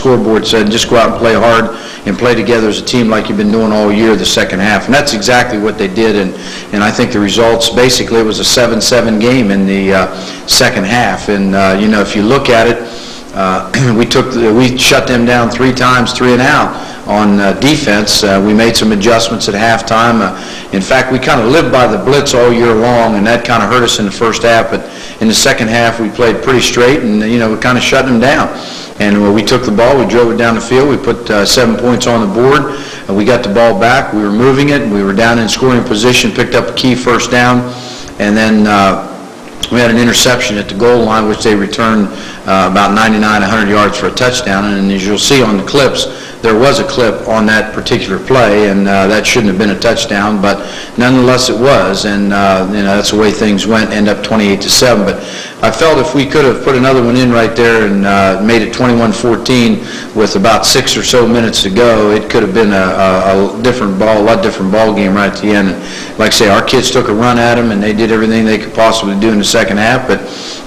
scoreboard said, just go out and play hard and play together as a team like you've been doing all year the second half. And that's exactly what they did, and I think the results, basically it was a 7-7 game in the second half. And, if you look at it, we shut them down 3 times, 3 and out on defense. We made some adjustments at halftime. In fact, we kind of lived by the blitz all year long, and that kind of hurt us in the first half. But in the second half, we played pretty straight, and we kind of shut them down. And we took the ball, we drove it down the field, we put 7 points on the board, and we got the ball back. We were moving it, and we were down in scoring position, picked up a key first down, and then we had an interception at the goal line, which they returned about 99, 100 yards for a touchdown. And as you'll see on the clips, there was a clip on that particular play, and that shouldn't have been a touchdown, but nonetheless it was. And that's the way things went. End up 28-7. But I felt if we could have put another one in right there and made it 21-14 with about 6 or so minutes to go, it could have been a lot different ball game right at the end. And like I say, our kids took a run at them, and they did everything they could possibly do in the second half. But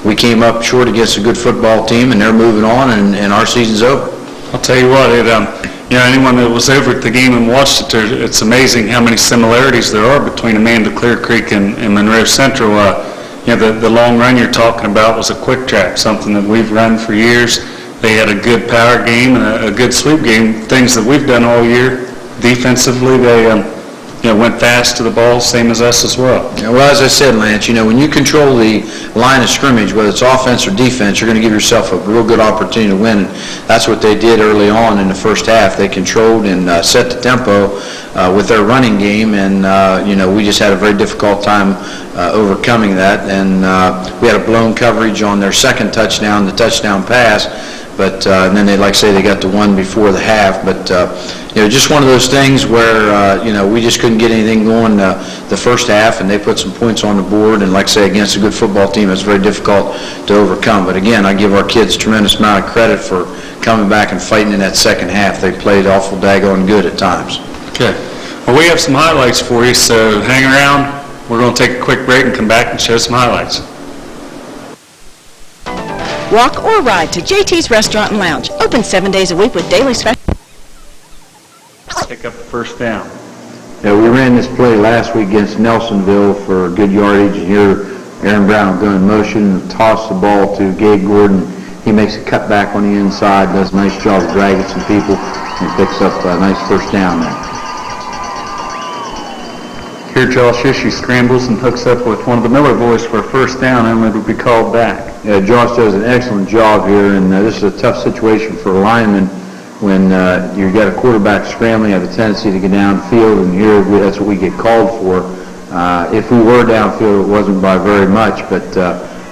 we came up short against a good football team, and they're moving on, and our season's over. I'll tell you what, anyone that was over at the game and watched it, it's amazing how many similarities there are between Amanda, Clearcreek, and Monroe Central. The long run you're talking about was a quick trap, something that we've run for years. They had a good power game and a good sweep game, things that we've done all year. Defensively, they went fast to the ball, same as us as well. Yeah, well, as I said, Lance, when you control the line of scrimmage, whether it's offense or defense, you're going to give yourself a real good opportunity to win. And that's what they did early on in the first half. They controlled and set the tempo with their running game, and we just had a very difficult time overcoming that. And we had a blown coverage on their second touchdown, the touchdown pass. But and then they got to one before the half. But just one of those things where we just couldn't get anything going the first half, and they put some points on the board. And like I say, against a good football team, it's very difficult to overcome. But again, I give our kids a tremendous amount of credit for coming back and fighting in that second half. They played awful daggone good at times. Okay. Well, we have some highlights for you, so hang around. We're going to take a quick break and come back and show some highlights. Walk or ride to JT's Restaurant and Lounge. Open 7 days a week with daily specials. Pick up the first down. Yeah, we ran this play last week against Nelsonville for good yardage. And here, Aaron Brown will go in motion and toss the ball to Gabe Gordon. He makes a cut back on the inside, does a nice job of dragging some people, and picks up a nice first down there. Here, Josh Ishii scrambles and hooks up with one of the Miller boys for a first down, and it'll be called back. Yeah, Josh does an excellent job here, and this is a tough situation for a lineman when you've got a quarterback scrambling, you have a tendency to get downfield, and here that's what we get called for. If we were downfield, it wasn't by very much, but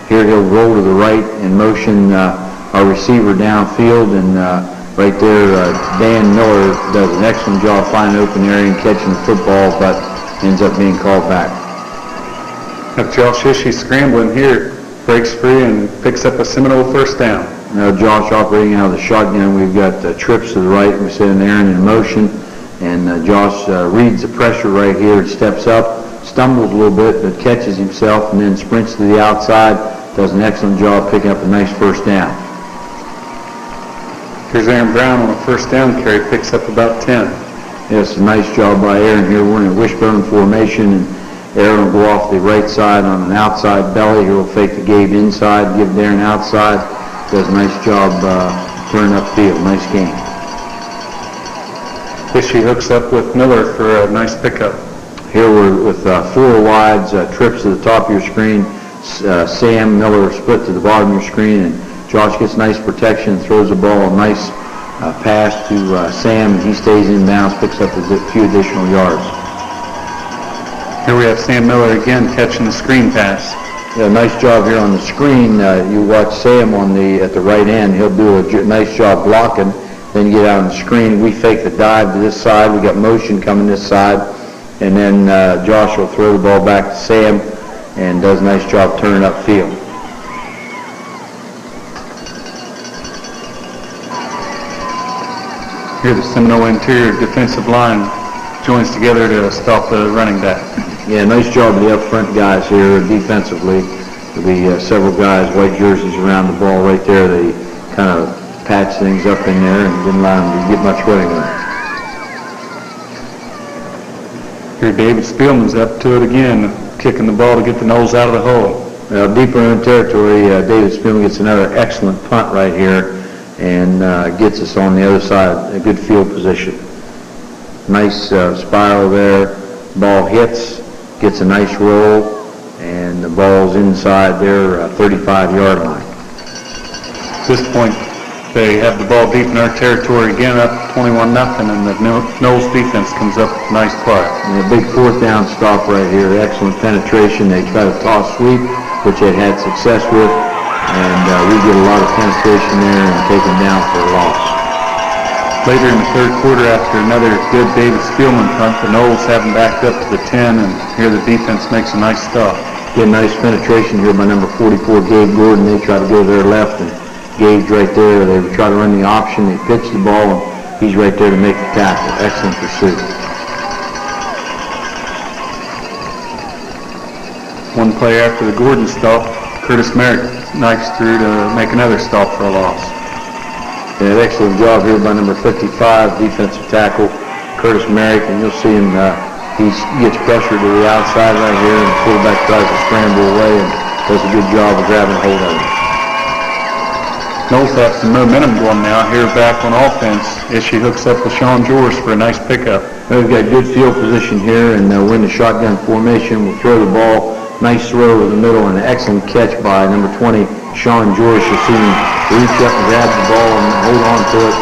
here he'll roll to the right and motion our receiver downfield, and right there, Dan Miller does an excellent job finding an open area and catching the football, but ends up being called back. Now Josh Ishii scrambling here, breaks free and picks up a Seminole first down. Now Josh operating out of the shotgun. We've got trips to the right. We send Aaron in motion, and Josh reads the pressure right here and steps up, stumbles a little bit, but catches himself and then sprints to the outside. Does an excellent job picking up a nice first down. Here's Aaron Brown on a first down carry, picks up about 10. Yes, a nice job by Aaron here. We're in a wishbone formation, and Aaron will go off the right side on an outside belly. He'll fake the Gabe inside, give Darren outside. Does a nice job turning upfield. Nice game. Ishii hooks up with Miller for a nice pickup. Here we're with 4 wides, trips to the top of your screen. Sam Miller split to the bottom of your screen, and Josh gets nice protection, throws the ball a nice pass to Sam, and he stays in bounds, picks up a few additional yards. Here we have Sam Miller again catching the screen pass. Yeah, nice job here on the screen. You watch Sam at the right end. He'll do a nice job blocking. Then you get out on the screen. We fake the dive to this side. We got motion coming this side. And then Josh will throw the ball back to Sam and does a nice job turning upfield. Here the Seminole interior defensive line joins together to stop the running back. Yeah, nice job of the up front guys here defensively. There'll be several guys, white jerseys around the ball right there. They kind of patch things up in there and didn't allow him to get much running on it. Here David Spielman's up to it again, kicking the ball to get the nose out of the hole. Well, deeper in territory, David Spielman gets another excellent punt right here and gets us on the other side, a good field position. Nice spiral there. Ball hits, gets a nice roll, and the ball's inside their 35-yard line. At this point, they have the ball deep in our territory again, up 21-0, and the Knowles defense comes up with a nice play. And a big fourth down stop right here. Excellent penetration. They try to toss sweep, which they had success with, and we get a lot of penetration there and take them down for a loss. Later in the third quarter, after another good David Spielman punt, the Knowles have them backed up to the 10, and here the defense makes a nice stop. Get nice penetration here by number 44, Gabe Gordon. They try to go to their left, and Gabe's right there. They try to run the option. They pitch the ball, and he's right there to make the tackle. Excellent pursuit. One play after the Gordon stop, Curtis Merrick knifes through to make another stop for a loss. Yeah, an excellent job here by number 55, defensive tackle, Curtis Merrick, and you'll see him, he gets pressure to the outside right here, and the fullback tries to scramble away and does a good job of grabbing hold of him. Knowles have some momentum going now. Here back on offense, Ishii hooks up with Sean George for a nice pickup. We've got good field position here, and we're in the shotgun formation. We'll throw the ball. Nice throw over the middle and an excellent catch by number 20, Sean George. You'll see him reach up and grab the ball and hold on to it.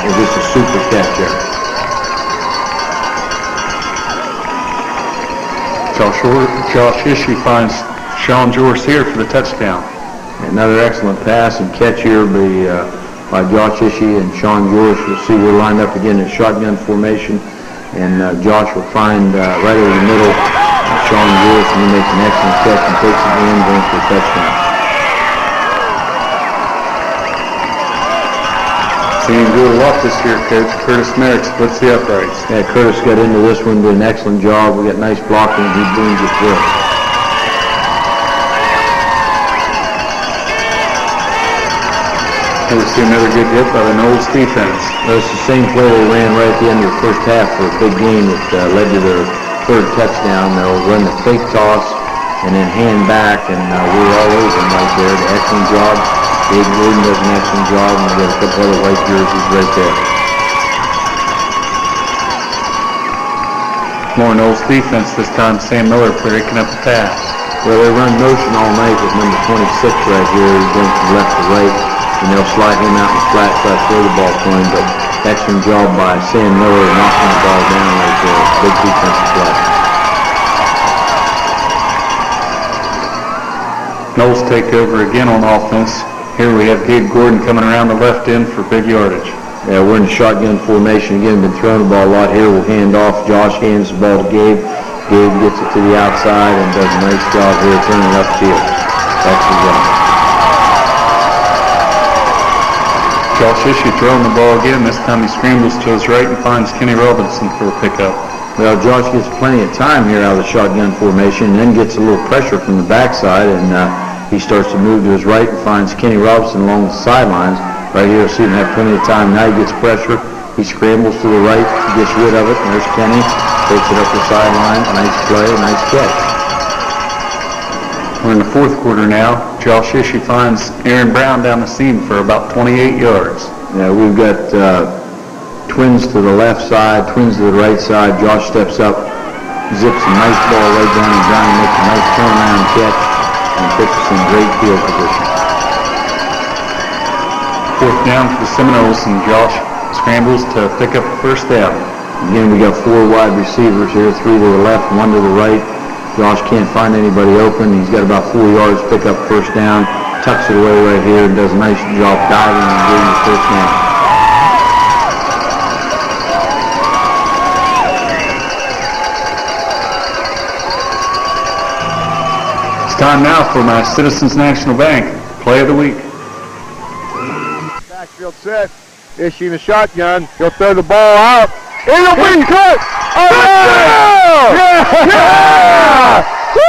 It's just a super catch there. Josh Ishii finds Sean George here for the touchdown. Another excellent pass and catch here by Josh Ishii and Sean George. You'll see we're lined up again in shotgun formation, and Josh will find right over the middle Sean George, and he makes an excellent catch and takes it in going for a touchdown. Seeing him do a lot this year, Coach. Curtis Merrick splits the uprights. Yeah, Curtis got into this one, did an excellent job. We got nice blocking, and he booms it through. Here we see another good hit by the Knowles defense. Well, it's the same play they ran right at the end of the first half for a big game that led to their third touchdown. They'll run the fake toss and then hand back, and we're all over them right there. An excellent job. Dave Gordon does an excellent job, and we got a couple other white jerseys right there. More Knowles defense this time. Sam Miller breaking up the pass. Well, they run motion all night with number 26 right here. He's going from left to right, and they'll slide him out in the flat, try to throw the ball to him, but excellent job by Sam Miller knocking the ball down right there. Big defensive play. Knowles take over again on offense. Here we have Gabe Gordon coming around the left end for big yardage. Yeah, we're in the shotgun formation again. Been throwing the ball a lot here. We'll hand off. Josh hands the ball to Gabe. Gabe gets it to the outside and does a nice job here turning it upfield. Excellent job. Josh Ishii throwing the ball again. This time he scrambles to his right and finds Kenny Robinson for a pickup. Well, Josh gets plenty of time here out of the shotgun formation, and then gets a little pressure from the backside, and he starts to move to his right and finds Kenny Robinson along the sidelines. Right here, see him have plenty of time. Now he gets pressure. He scrambles to the right, gets rid of it, and there's Kenny. Takes it up the sideline. Nice play, nice catch. We're in the fourth quarter now. Josh Ishii finds Aaron Brown down the seam for about 28 yards. Yeah, we've got twins to the left side, twins to the right side. Josh steps up, zips a nice ball right down, and Johnny makes a nice turnaround catch and puts us in great field position. Fourth down for the Seminoles, and Josh scrambles to pick up the first down. Again, we got four wide receivers here, three to the left, one to the right. Josh can't find anybody open. He's got about 4 yards, pick up first down, tucks it away right here, and does a nice job diving and getting the first down. It's time now for my Citizens National Bank Play of the Week. Backfield set. Ishii in the shotgun. He'll throw the ball out. It'll be cut. Oh, yeah! Woo!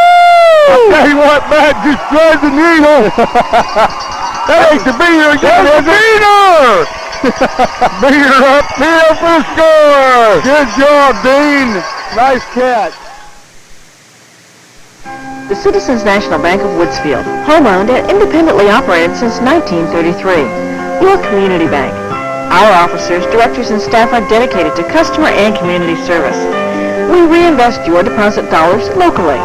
I tell you what, Matt, just thread the needle. That ain't the beater again, is it? Beater! Beater up, Neil for the score! Good job, Dean. Nice catch. The Citizens National Bank of Woodsfield, home-owned and independently operated since 1933. Your community bank. Our officers, directors, and staff are dedicated to customer and community service. We reinvest your deposit dollars locally.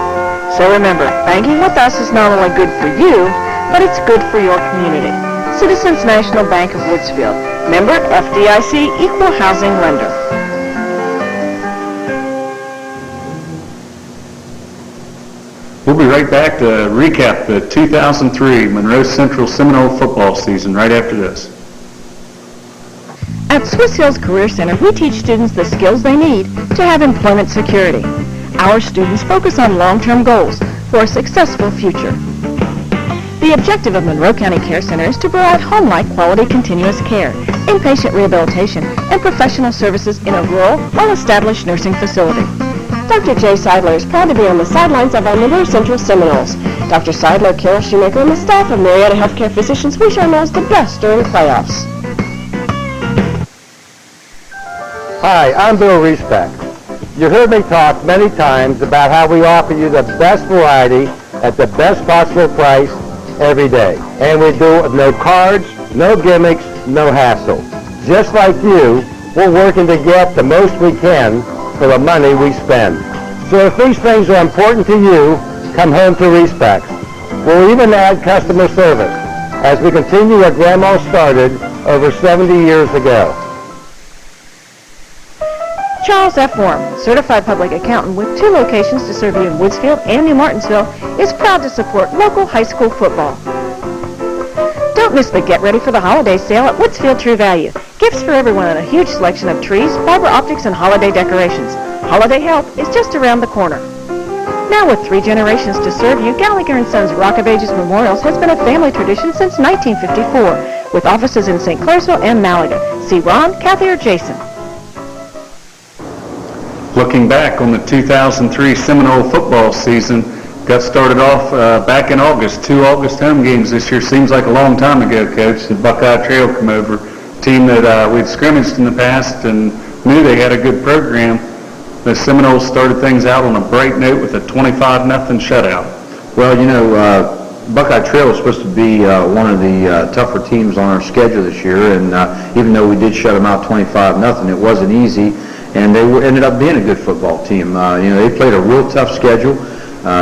So remember, banking with us is not only good for you, but it's good for your community. Citizens National Bank of Woodsfield. Member FDIC Equal Housing Lender. We'll be right back to recap the 2003 Monroe Central Seminole football season right after this. At Swiss Hills Career Center, we teach students the skills they need to have employment security. Our students focus on long-term goals for a successful future. The objective of Monroe County Care Center is to provide home-like quality continuous care, inpatient rehabilitation, and professional services in a rural, well-established nursing facility. Dr. Jay Seidler is proud to be on the sidelines of our Monroe Central Seminoles. Dr. Seidler, Carol Shoemaker, and the staff of Marietta Healthcare Physicians wish our Noles the best during playoffs. Hi, I'm Bill Reesbeck. You heard me talk many times about how we offer you the best variety at the best possible price every day. And we do it with no cards, no gimmicks, no hassle. Just like you, we're working to get the most we can for the money we spend. So if these things are important to you, come home to Reesbeck. We'll even add customer service as we continue what Grandma started over 70 years ago. Charles F. Worm, certified public accountant with 2 locations to serve you in Woodsfield and New Martinsville, is proud to support local high school football. Don't miss the Get Ready for the Holidays sale at Woodsfield True Value. Gifts for everyone and a huge selection of trees, fiber optics, and holiday decorations. Holiday help is just around the corner. Now with 3 generations to serve you, Gallagher & Sons Rock of Ages Memorials has been a family tradition since 1954, with offices in St. Clairsville and Malaga. See Ron, Kathy, or Jason. Looking back on the 2003 Seminole football season, got started off back in August. 2 August home games this year. Seems like a long time ago, Coach. The Buckeye Trail come over. Team that we'd scrimmaged in the past and knew they had a good program. The Seminoles started things out on a bright note with a 25-0 shutout. Well, you know, Buckeye Trail was supposed to be one of the tougher teams on our schedule this year, and even though we did shut them out 25-0, it wasn't easy, and they ended up being a good football team. You know, they played a real tough schedule.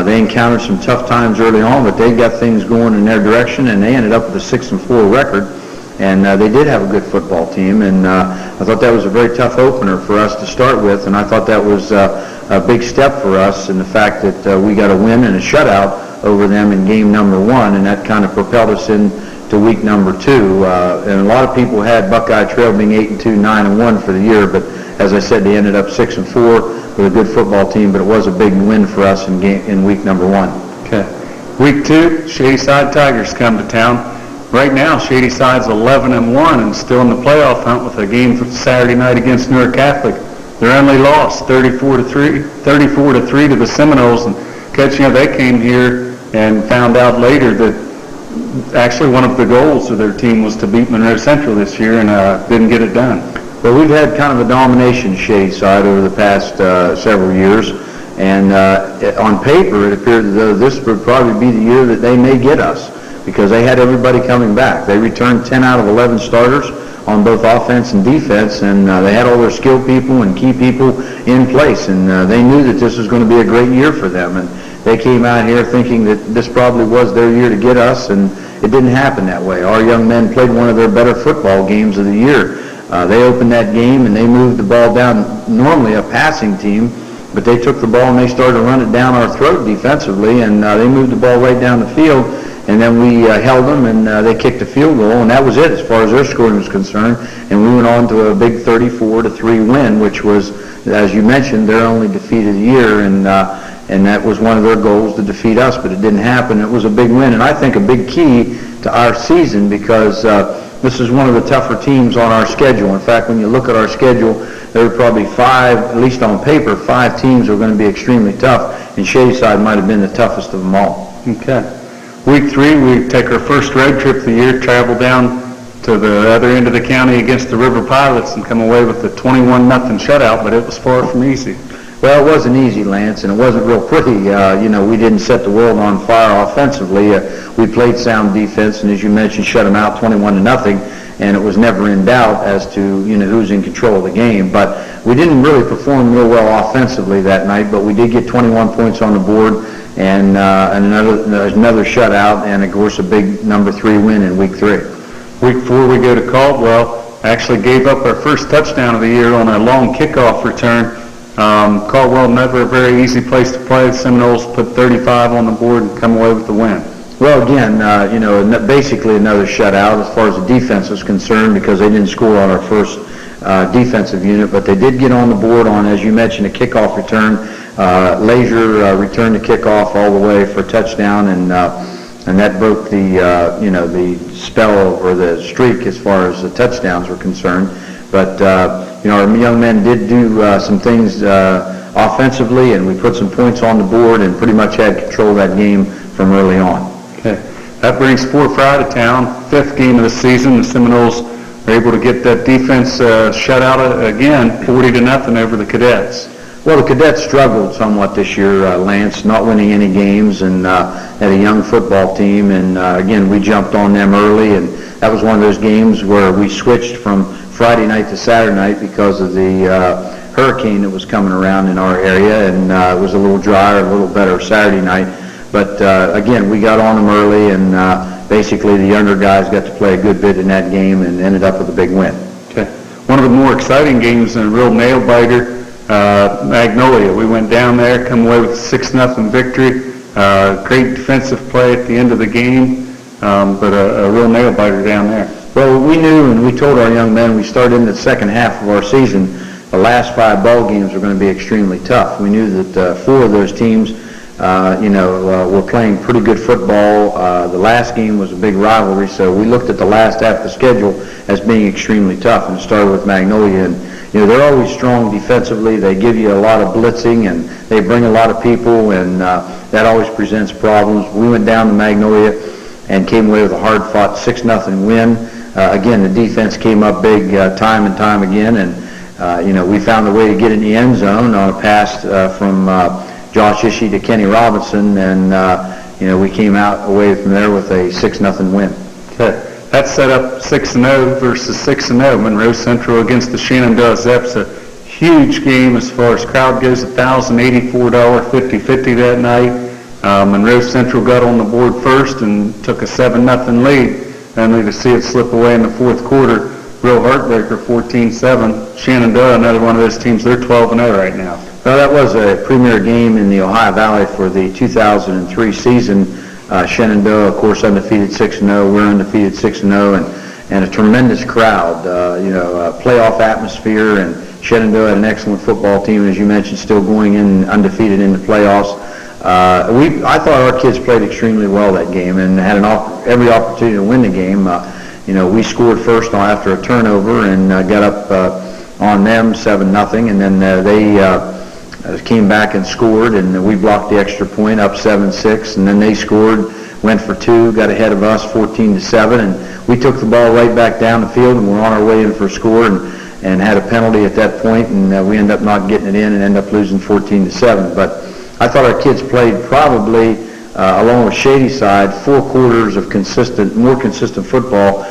They encountered some tough times early on, but they got things going in their direction, and they ended up with a 6-4 record. And they did have a good football team, and I thought that was a very tough opener for us to start with, and I thought that was a big step for us in the fact that we got a win and a shutout over them in game number 1, and that kind of propelled us into week number 2. And a lot of people had Buckeye Trail being 8-2, 9-1 for the year, but as I said, they ended up 6-4 with a good football team, but it was a big win for us in week number 1. Okay. Week 2, Shadyside Tigers come to town. Right now, Shadyside's 11-1 and still in the playoff hunt with a game for Saturday night against Newark Catholic. Their only loss, 34-3 to the Seminoles. And Coach, you know, they came here and found out later that actually one of the goals of their team was to beat Monroe Central this year and didn't get it done. Well, we've had kind of a domination Shadyside over the past several years, and on paper it appeared as though this would probably be the year that they may get us, because they had everybody coming back. They returned 10 out of 11 starters on both offense and defense, and they had all their skilled people and key people in place, and they knew that this was going to be a great year for them, and they came out here thinking that this probably was their year to get us, and it didn't happen that way. Our young men played one of their better football games of the year. They opened that game, and they moved the ball down, normally a passing team, but they took the ball and they started to run it down our throat defensively, and they moved the ball right down the field. And then we held them, and they kicked a field goal, and that was it as far as their scoring was concerned. And we went on to a big 34-3 win, which was, as you mentioned, their only defeat of the year, and that was one of their goals, to defeat us, but it didn't happen. It was a big win, and I think a big key to our season, because this is one of the tougher teams on our schedule. In fact, when you look at our schedule, there are probably 5, at least on paper, 5 teams that are going to be extremely tough, and Shadyside might have been the toughest of them all. Okay. Week 3, we take our first road trip of the year, travel down to the other end of the county against the River Pilots and come away with a 21-0 shutout, but it was far from easy. Well, it wasn't easy, Lance, and it wasn't real pretty. We didn't set the world on fire offensively. We played sound defense, and as you mentioned, shut them out 21-0, and it was never in doubt as to, who's in control of the game. But we didn't really perform real well offensively that night, but we did get 21 points on the board and another shutout, and, of course, a big number 3 win in Week 3. Week 4, we go to Caldwell. Actually gave up our first touchdown of the year on a long kickoff return. Caldwell, never a very easy place to play. The Seminoles put 35 on the board and come away with the win. Well, again, basically another shutout as far as the defense is concerned, because they didn't score on our first defensive unit, but they did get on the board on, as you mentioned, a kickoff return. Lazier returned the kickoff all the way for a touchdown, and that broke the spell or the streak as far as the touchdowns were concerned. But our young men did do some things offensively, and we put some points on the board and pretty much had control of that game from early on. Okay. That brings Fort Fry to town, 5th game of the season. The Seminoles were able to get that defense shut out again, 40-0 over the Cadets. Well, the Cadets struggled somewhat this year, Lance, not winning any games, and had a young football team. And again, we jumped on them early, and that was one of those games where we switched from Friday night to Saturday night because of the hurricane that was coming around in our area, and it was a little drier, a little better Saturday night. But again, we got on them early, and basically the younger guys got to play a good bit in that game and ended up with a big win. Okay. One of the more exciting games and a real nail-biter, Magnolia. We went down there, come away with a 6-0 victory. Great defensive play at the end of the game, but a real nail-biter down there. Well, we knew, and we told our young men, we started in the second half of our season, the last 5 ball games were going to be extremely tough. We knew that 4 of those teams, were playing pretty good football. The last game was a big rivalry, so we looked at the last half of the schedule as being extremely tough, and it started with Magnolia. And they're always strong defensively. They give you a lot of blitzing, and they bring a lot of people, and that always presents problems. We went down to Magnolia and came away with a hard-fought 6-0 win. Again, the defense came up big time and time again, and we found a way to get in the end zone on a pass from Josh Ishii to Kenny Robinson, and we came out away from there with a 6-0 win. Okay. That set up 6-0 versus 6-0. Monroe Central against the Shenandoah Zeps. A huge game as far as crowd goes, $1,084 50-50 that night. Monroe Central got on the board first and took a 7-0 lead, only to see it slip away in the fourth quarter. Real heartbreaker, 14-7. Shenandoah, another one of those teams, they're 12-0 right now. Well, that was a premier game in the Ohio Valley for the 2003 season. Shenandoah, of course, undefeated 6-0. We're undefeated 6-0, and a tremendous crowd. Playoff atmosphere, and Shenandoah had an excellent football team, as you mentioned, still going in undefeated in the playoffs. I thought our kids played extremely well that game and had every opportunity to win the game. We scored first after a turnover and got up on them 7-0, and then they came back and scored, and we blocked the extra point up 7-6, and then they scored, went for 2, got ahead of us 14-7, and we took the ball right back down the field, and we're on our way in for a score, and had a penalty at that point, and we ended up not getting it in and ended up losing 14-7. But I thought our kids played probably, along with Shadyside, 4 quarters of more consistent football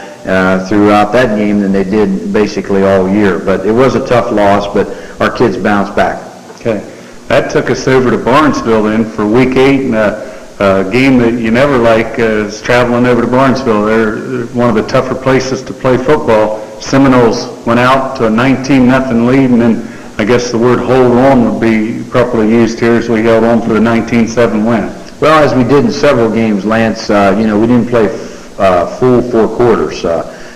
throughout that game than they did basically all year. But it was a tough loss, but our kids bounced back. Okay. That took us over to Barnesville then for Week 8, and a game that you never like is traveling over to Barnesville. They're one of the tougher places to play football. Seminoles went out to a 19-0 lead, and then I guess the word hold on would be properly used here as we held on for the 19-7 win. Well, as we did in several games, Lance, we didn't play full 4 quarters.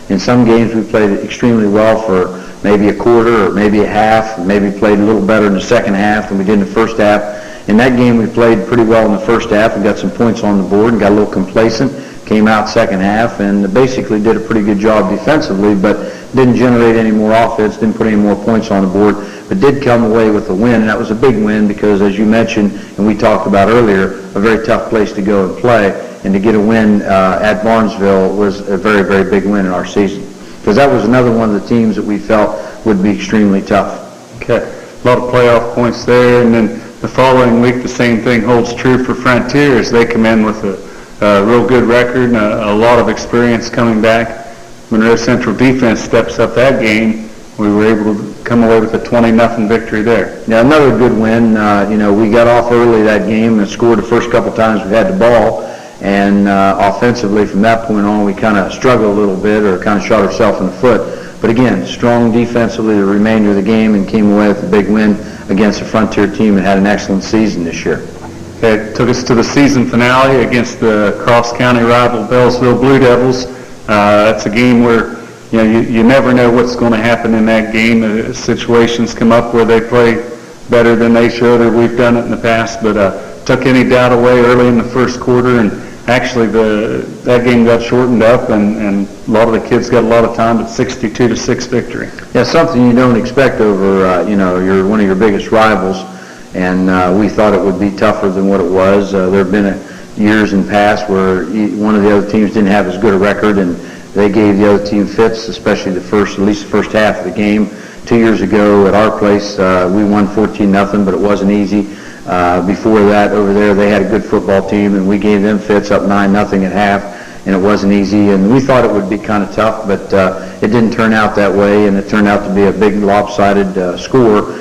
In some games we played extremely well for maybe a quarter or maybe a half, maybe played a little better in the second half than we did in the first half. In that game we played pretty well in the first half and got some points on the board and got a little complacent, came out second half and basically did a pretty good job defensively, but didn't generate any more offense, didn't put any more points on the board, but did come away with a win, and that was a big win because, as you mentioned, and we talked about earlier, a very tough place to go and play, and to get a win at Barnesville was a very, very big win in our season, because that was another one of the teams that we felt would be extremely tough. Okay, a lot of playoff points there, and then the following week the same thing holds true for Frontier as they come in with a real good record and a lot of experience coming back. Monroe Central defense steps up that game. We were able to come away with a 20-0 victory there. Now, another good win. We got off early that game and scored the first couple times we had the ball, and offensively from that point on we kind of struggled a little bit or kind of shot ourselves in the foot. But again, strong defensively the remainder of the game and came away with a big win against the Frontier team that had an excellent season this year. Okay, took us to the season finale against the cross-county rival Bellsville Blue Devils. That's a game where you never know what's going to happen in that game. Situations come up where they play better than they should, or we've done it in the past, but took any doubt away early in the first quarter, and actually that game got shortened up, and a lot of the kids got a lot of time, but 62-6 victory. Yeah, something you don't expect over one of your biggest rivals, and we thought it would be tougher than what it was. There have been years in past where one of the other teams didn't have as good a record, and they gave the other team fits, especially at least the first half of the game. 2 years ago at our place, we won 14-0, but it wasn't easy. Before that, over there, they had a good football team, and we gave them fits up 9-0 at half, and it wasn't easy. And we thought it would be kind of tough, but it didn't turn out that way, and it turned out to be a big lopsided score.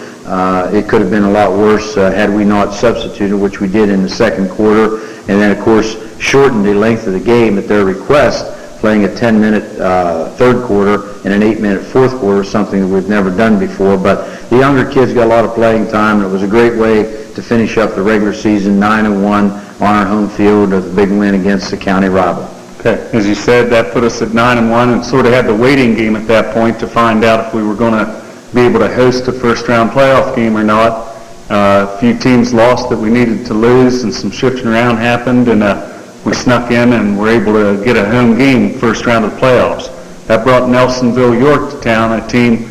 It could have been a lot worse had we not substituted, which we did in the second quarter, and then, of course, shortened the length of the game at their request, playing a 10-minute third quarter and an 8-minute fourth quarter, something that we've never done before. But the younger kids got a lot of playing time, and it was a great way to finish up the regular season 9-1 on our home field with a big win against the county rival. Okay, as you said, that put us at 9-1 and sort of had the waiting game at that point to find out if we were going to be able to host a first-round playoff game or not. A few teams lost that we needed to lose, and some shifting around happened, and we snuck in and were able to get a home game first round of the playoffs. That brought Nelsonville York to town, a team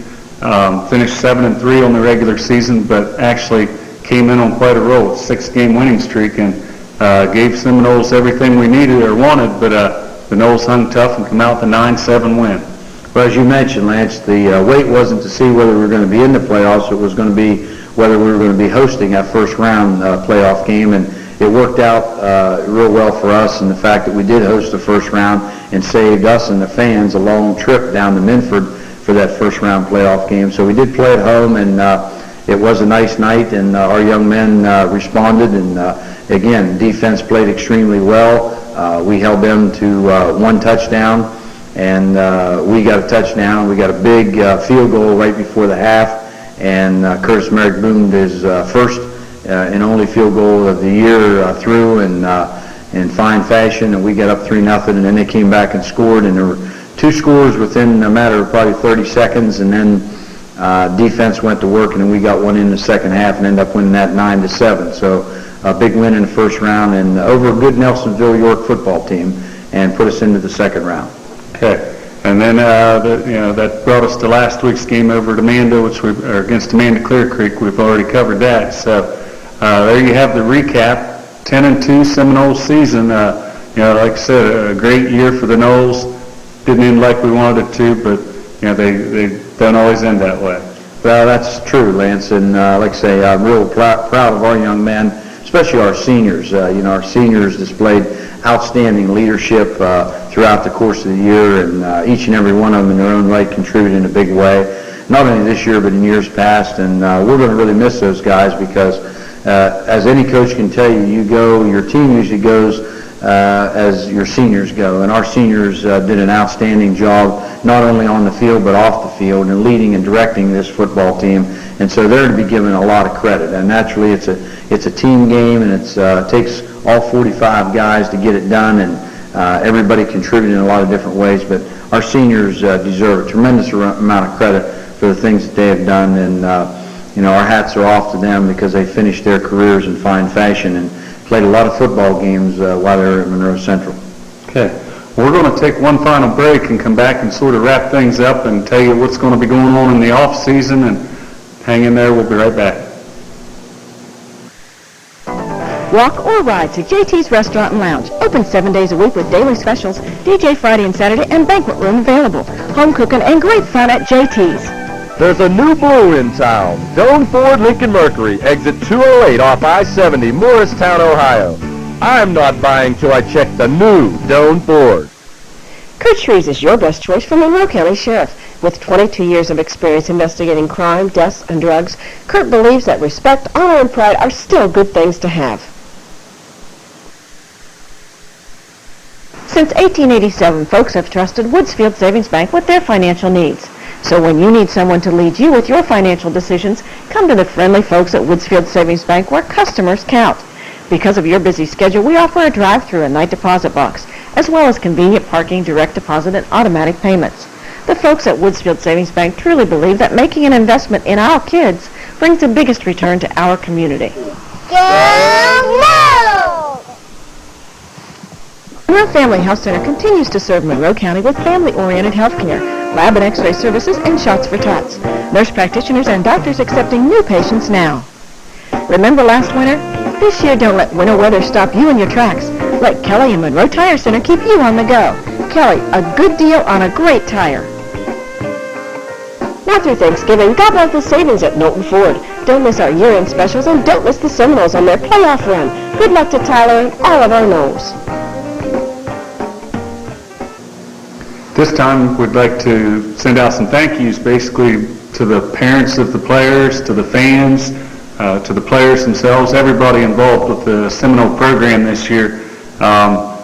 finished 7-3 on the regular season, but actually came in on quite a roll, a 6-game winning streak, and gave Seminoles everything we needed or wanted, but the Noles hung tough and come out with a 9-7 win. Well, as you mentioned, Lance, the wait wasn't to see whether we were going to be in the playoffs. It was going to be whether we were going to be hosting that first-round playoff game, and it worked out real well for us, and the fact that we did host the first round and saved us and the fans a long trip down to Minford for that first-round playoff game. So we did play at home, and it was a nice night, and our young men responded, and again, defense played extremely well. We held them to one touchdown, and we got a touchdown. We got a big field goal right before the half, and Curtis Merrick boomed his first and only field goal of the year through in fine fashion, and we got up 3-0, and then they came back and scored, and there were two scores within a matter of probably 30 seconds, and then defense went to work, and then we got one in the second half and ended up winning that 9-7. So a big win in the first round and over a good Nelsonville York football team, and put us into the second round. Okay. And then that brought us to last week's game over at Amanda, against Amanda Clearcreek. We've already covered that. So there you have the recap. 10-2 Seminoles season. Like I said, a great year for the Noles. Didn't end like we wanted it to, but they don't always end that way. Well, that's true, Lance, and like I say, I'm real proud of our young men, especially our seniors. Our seniors displayed outstanding leadership throughout the course of the year, and each and every one of them in their own right contributed in a big way, not only this year but in years past, and we're going to really miss those guys because as any coach can tell you, your team usually goes as your seniors go, and our seniors did an outstanding job not only on the field but off the field and leading and directing this football team, and so they're to be given a lot of credit. And naturally it's a team game, and it takes all 45 guys to get it done, and everybody contributed in a lot of different ways, but our seniors deserve a tremendous amount of credit for the things that they have done, and our hats are off to them because they finished their careers in fine fashion and played a lot of football games while they were at Monroe Central. Okay. We're going to take one final break and come back and sort of wrap things up and tell you what's going to be going on in the off season, and hang in there. We'll be right back. Walk or ride to JT's Restaurant and Lounge. Open 7 days a week with daily specials, DJ Friday and Saturday, and banquet room available. Home cooking and great fun at JT's. There's a new Blue in town. Doan Ford Lincoln Mercury, exit 208 off I-70, Morristown, Ohio. I'm not buying till I check the new Doan Ford. Kurt Shreves is your best choice for Monroe County Sheriff. With 22 years of experience investigating crime, deaths, and drugs, Kurt believes that respect, honor, and pride are still good things to have. Since 1887, folks have trusted Woodsfield Savings Bank with their financial needs. So when you need someone to lead you with your financial decisions, come to the friendly folks at Woodsfield Savings Bank, where customers count. Because of your busy schedule, we offer a drive-through and night deposit box, as well as convenient parking, direct deposit, and automatic payments. The folks at Woodsfield Savings Bank truly believe that making an investment in our kids brings the biggest return to our community. Monroe Family Health Center continues to serve Monroe County with family-oriented health care, lab and x-ray services, and shots for tots. Nurse practitioners and doctors accepting new patients now. Remember last winter? This year, don't let winter weather stop you in your tracks. Let Kelly and Monroe Tire Center keep you on the go. Kelly, a good deal on a great tire. Now through Thanksgiving, God bless the savings at Knowlton Ford. Don't miss our year-end specials, and don't miss the Seminoles on their playoff run. Good luck to Tyler and all of our Knowles. This time, we'd like to send out some thank yous, basically to the parents of the players, to the fans, to the players themselves, everybody involved with the Seminole program this year. A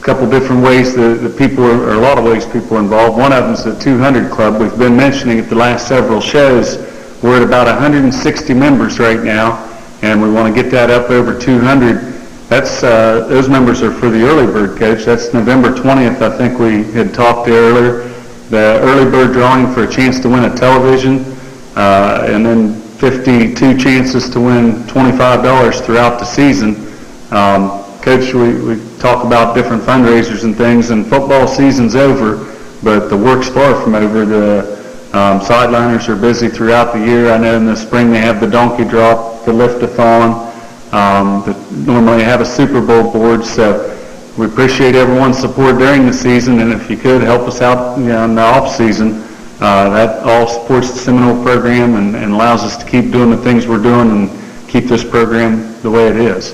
couple different ways that people are, or a lot of ways people are involved. One of them is the 200 Club. We've been mentioning it the last several shows. We're at about 160 members right now, and we want to get that up over 200. That's those members are for the early bird, Coach. That's November 20th, I think we had talked there earlier. The early bird drawing for a chance to win a television, and then 52 chances to win $25 throughout the season. Coach, we talk about different fundraisers and things, and football season's over, but the work's far from over. The sideliners are busy throughout the year. I know in the spring they have the donkey drop, the lift-a-thon. Normally have a Super Bowl board, so we appreciate everyone's support during the season, and if you could help us out in the off season, that all supports the Seminole program and allows us to keep doing the things we're doing and keep this program the way it is.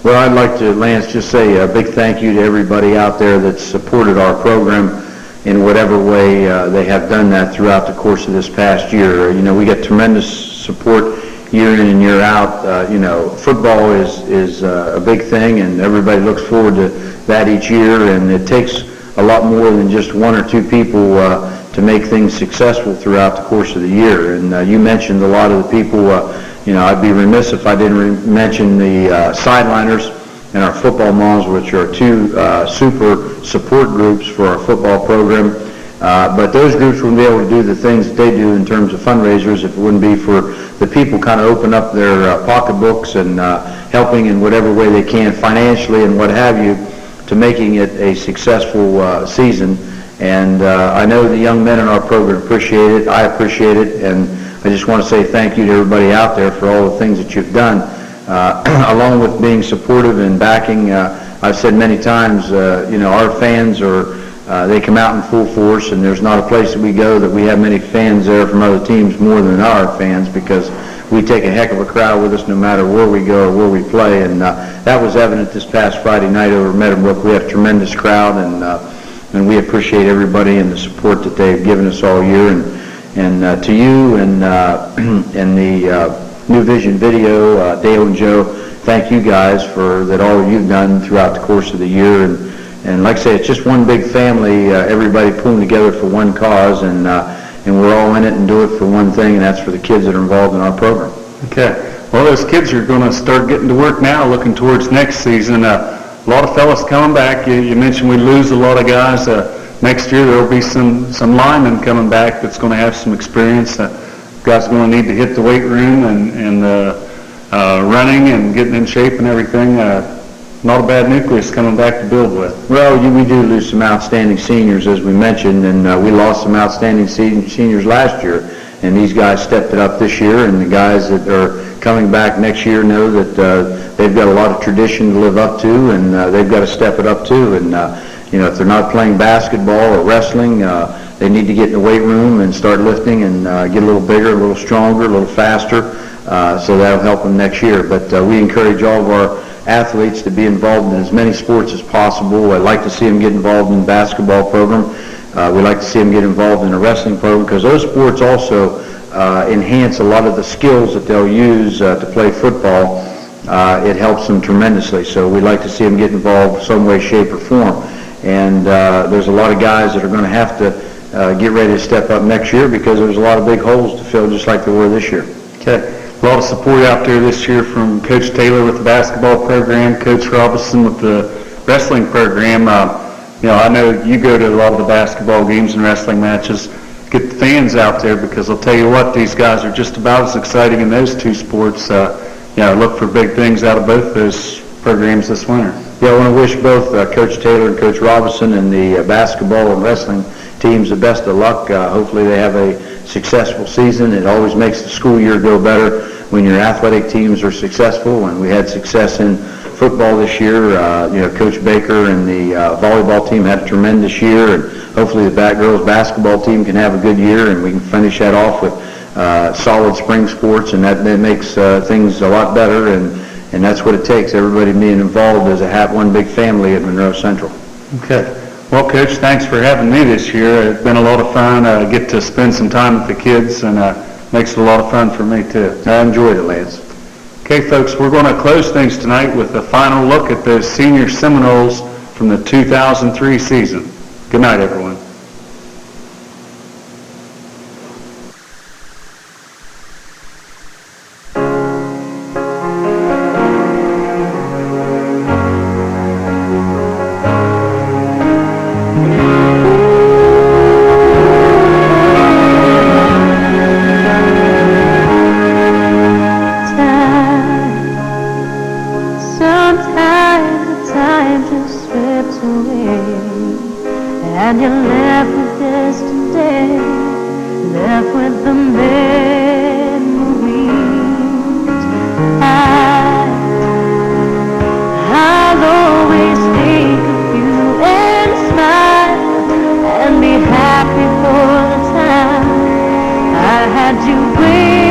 Well, I'd like to, Lance, just say a big thank you to everybody out there that's supported our program in whatever way they have done that throughout the course of this past year. We get tremendous support year in and year out. Football is a big thing, and everybody looks forward to that each year, and it takes a lot more than just one or two people to make things successful throughout the course of the year. And you mentioned a lot of the people. I'd be remiss if I didn't mention the sideliners and our football moms, which are two super support groups for our football program. But those groups wouldn't be able to do the things that they do in terms of fundraisers if it wouldn't be for the people kind of open up their pocketbooks and helping in whatever way they can financially and what have you to making it a successful season. And I know the young men in our program appreciate it. I appreciate it. And I just want to say thank you to everybody out there for all the things that you've done, along with being supportive and backing. I've said many times, our fans are, they come out in full force, and there's not a place that we go that we have many fans there from other teams more than our fans, because we take a heck of a crowd with us no matter where we go or where we play. And that was evident this past Friday night over Meadowbrook. We had a tremendous crowd, and we appreciate everybody and the support that they've given us all year. And to you and the New Vision Video, Dale and Joe, thank you guys for that all you've done throughout the course of the year. And like I say, it's just one big family, everybody pulling together for one cause, and we're all in it and do it for one thing, and that's for the kids that are involved in our program. Okay. Well, those kids are going to start getting to work now, looking towards next season. A lot of fellas coming back. You mentioned we lose a lot of guys. Next year there will be some linemen coming back that's going to have some experience. Guys are going to need to hit the weight room and running and getting in shape and everything. not a bad nucleus coming back to build with. Well, we do lose some outstanding seniors, as we mentioned, and we lost some outstanding seniors last year, and these guys stepped it up this year, and the guys that are coming back next year know that they've got a lot of tradition to live up to, and they've got to step it up too. And if they're not playing basketball or wrestling, they need to get in the weight room and start lifting and get a little bigger, a little stronger, a little faster, so that'll help them next year. But we encourage all of our athletes to be involved in as many sports as possible. I'd like to see them get involved in the basketball program. We'd like to see them get involved in the wrestling program, because those sports also enhance a lot of the skills that they'll use to play football. It helps them tremendously. So we'd like to see them get involved some way, shape, or form. And there's a lot of guys that are going to have to get ready to step up next year, because there's a lot of big holes to fill, just like there were this year. Okay. A lot of support out there this year from Coach Taylor with the basketball program, Coach Robinson with the wrestling program. I know you go to a lot of the basketball games and wrestling matches. Get the fans out there, because I'll tell you what, these guys are just about as exciting in those two sports. Look for big things out of both those programs this winter. Yeah, I want to wish both Coach Taylor and Coach Robinson and the basketball and wrestling teams the best of luck. Hopefully they have a successful season. It always makes the school year go better when your athletic teams are successful, and we had success in football this year. Coach Baker and the volleyball team had a tremendous year, and hopefully the girls basketball team can have a good year, and we can finish that off with solid spring sports, and that makes things a lot better, and that's what it takes, everybody being involved as one big family at Monroe Central. Okay. Well, Coach, thanks for having me this year. It's been a lot of fun. I get to spend some time with the kids, and makes it a lot of fun for me, too. I enjoyed it, Lance. Okay, folks, we're going to close things tonight with a final look at those senior Seminoles from the 2003 season. Good night, everyone. And you're left with yesterday, left with the memories. I'll always think of you and smile and be happy for the time I had you waiting.